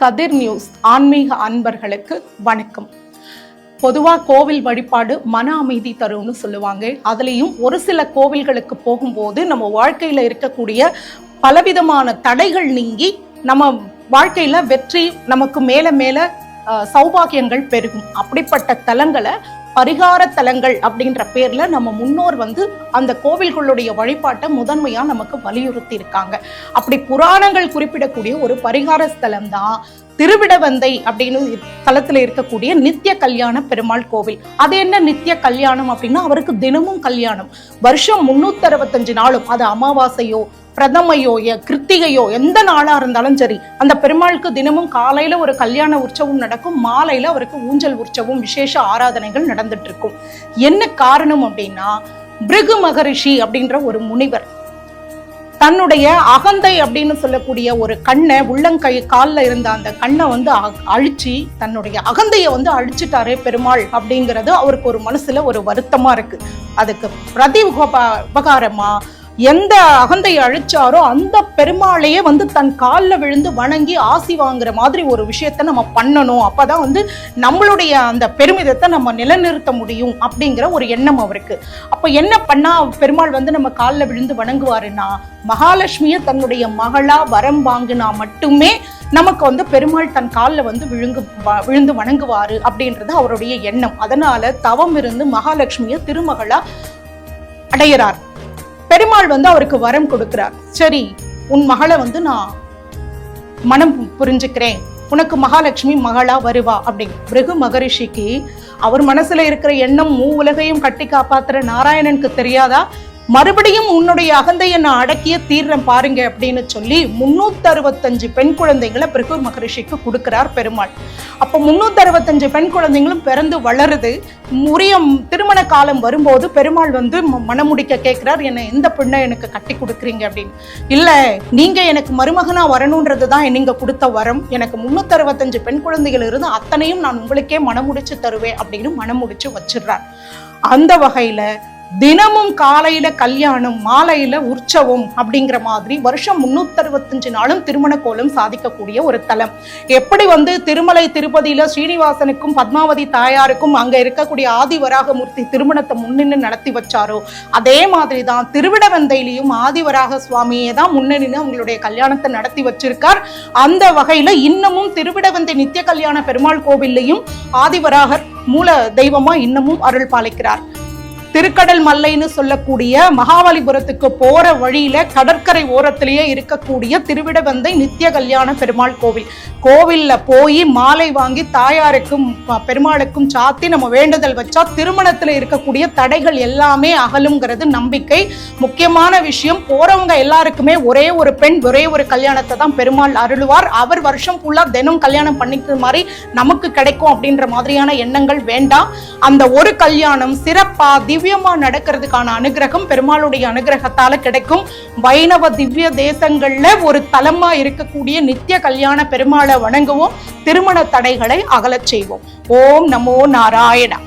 கதிர் news ஆன்மீக அன்பர்களுக்கு வணக்கம். பொதுவாக கோவில் வழிபாடு மன அமைதி தரும்னு சொல்லுவாங்க. அதுலேயும் ஒரு சில கோவில்களுக்கு போகும்போது நம்ம வாழ்க்கையில் இருக்கக்கூடிய பலவிதமான தடைகள் நீங்கி நம்ம வாழ்க்கையில் வெற்றி, நமக்கு மேலே மேலே சௌபாகியங்கள் பெருகும். அப்படிப்பட்ட தலங்களை பரிகார தலங்கள் அப்படின்ற பேர்ல நம்ம முன்னோர் அந்த கோவில்களுடைய வழிபாட்டை முதன்மையா நமக்கு வலியுறுத்தி இருக்காங்க. அப்படி புராணங்கள் குறிப்பிடக்கூடிய ஒரு பரிகார ஸ்தலம் தான் திருவிடவந்தை அப்படின்னு தலத்துல இருக்கக்கூடிய நித்திய கல்யாண பெருமாள் கோவில். அது என்ன நித்திய கல்யாணம் அப்படின்னா, அவருக்கு தினமும் கல்யாணம். வருஷம் 365 நாளும், அது அமாவாசையோ பிரதமையோ கிருத்திகையோ எந்த நாளா இருந்தாலும் சரி, அந்த பெருமாளுக்கு தினமும் காலையில ஒரு கல்யாண உற்சவம் நடக்கும், மாலையில அவருக்கு ஊஞ்சல் உற்சவம், விசேஷ ஆராதனைகள் நடந்துட்டு இருக்கும். என்ன காரணம் அப்படின்னா, பிருகு மகரிஷி அப்படின்ற ஒரு முனிவர் தன்னுடைய அகந்தை அப்படின்னு சொல்லக்கூடிய ஒரு கண்ணை, உள்ளங்கை காலில் இருந்த அந்த கண்ணை அழிச்சு தன்னுடைய அகந்தையை அழிச்சிட்டாரே பெருமாள் அப்படிங்கிறது அவருக்கு ஒரு மனசுல ஒரு வருத்தமா இருக்கு. அதுக்கு பிரதி உபகாரமா எந்த அகந்தையை அழிச்சாரோ அந்த பெருமாளையே தன் காலில் விழுந்து வணங்கி ஆசி வாங்குற மாதிரி ஒரு விஷயத்த நம்ம பண்ணணும். அப்பதான் நம்மளுடைய அந்த பெருமிதத்தை நம்ம நிலைநிறுத்த முடியும் அப்படிங்கிற ஒரு எண்ணம் அவருக்கு. அப்ப என்ன பண்ணா பெருமாள் நம்ம காலில் விழுந்து வணங்குவாருன்னா, மகாலட்சுமியை தன்னுடைய மகளா வரம் வாங்கினா மட்டுமே நமக்கு பெருமாள் தன் காலில் விழுந்து வணங்குவாரு அப்படின்றது அவருடைய எண்ணம். அதனால தவம் இருந்து மகாலட்சுமியை திருமகளா அடையிறார். பெருமாள் அவருக்கு வரம் கொடுக்கிறார். சரி, உன் மகளை நான் மனம் புரிஞ்சுக்கிறேன், உனக்கு மகாலட்சுமி மகளா வருவா அப்படின்னு பிருகு மகரிஷிக்கு அவர் மனசுல இருக்கிற எண்ணம் உலகையும் கட்டி காப்பாத்துற நாராயணனுக்கு தெரியாதா? மறுபடியும் உன்னுடைய அகந்தையை நான் அடக்கிய தீர்றேன் பாருங்க அப்படின்னு சொல்லி 365 பெண் குழந்தைகளை பிருகு மகரிஷிக்கு கொடுக்கிறார் பெருமாள். அப்போ 365 பெண் குழந்தைங்களும் பிறந்து வளருது. உரிய திருமண காலம் வரும்போது பெருமாள் மனமுடிக்க கேட்கிறார், என்ன எந்த பெண்ணை எனக்கு கட்டி கொடுக்குறீங்க அப்படின்னு. இல்ல, நீங்க எனக்கு மருமகனா வரணுன்றதுதான் நீங்க கொடுத்த வரம். எனக்கு 365 பெண் குழந்தைகள் இருந்து அத்தனையும் நான் உங்களுக்கே மனமுடிச்சு தருவேன் அப்படின்னு மனமுடிச்சு வச்சிடுறார். அந்த வகையில தினமும் காலையில கல்யாணம், மாலையில உற்சவம் அப்படிங்கிற மாதிரி வருஷம் 365 நாளும் திருமண கோலம் சாதிக்கக்கூடிய ஒரு தலம். எப்படி திருமலை திருப்பதியில ஸ்ரீனிவாசனுக்கும் பத்மாவதி தாயாருக்கும் அங்க இருக்கக்கூடிய ஆதிவராகமூர்த்தி திருமணத்தை முன்னின்று நடத்தி வச்சாரோ, அதே மாதிரிதான் திருவிடவந்தையிலையும் ஆதிவராக சுவாமியே தான் முன்னணின்னு அவங்களுடைய கல்யாணத்தை நடத்தி வச்சிருக்கார். அந்த வகையில இன்னமும் திருவிடவந்தை நித்திய கல்யாண பெருமாள் கோவில்லையும் ஆதிவராகர் மூல தெய்வமா இன்னமும் அருள் பாலிக்கிறார். திருக்கடல் மல்லைன்னு சொல்லக்கூடிய மகாபலிபுரத்துக்கு போற வழியில கடற்கரை ஓரத்திலேயே இருக்கக்கூடிய திருவிடவந்தை நித்திய கல்யாண பெருமாள் கோவில். கோவில்ல போய் மாலை வாங்கி தாயாருக்கும் பெருமாளுக்கும் சாத்தி நம்ம வேண்டுதல் வச்சா திருமணத்துல இருக்கக்கூடிய தடைகள் எல்லாமே அகலுங்கிறது நம்பிக்கை. முக்கியமான விஷயம், போறவங்க எல்லாருக்குமே ஒரே ஒரு பெண், ஒரே ஒரு கல்யாணத்தை தான் பெருமாள் அருளுவார். அவர் வருஷம் ஃபுல்லா தினம் கல்யாணம் பண்ணிக்கிற மாதிரி நமக்கு கிடைக்கும் அப்படின்ற மாதிரியான எண்ணங்கள் வேண்டாம். அந்த ஒரு கல்யாணம் சிறப்பா திவ்யமா நடக்கிறதுக்கான அனுகிரகம் பெருமாளுடைய அனுகிரகத்தால கிடைக்கும். வைணவ திவ்ய தேசங்கள்ல ஒரு தலமா இருக்கக்கூடிய நித்திய கல்யாண பெருமாளை வணங்குவோம், திருமண தடைகளை அகலச் செய்வோம். ஓம் நமோ நாராயணா.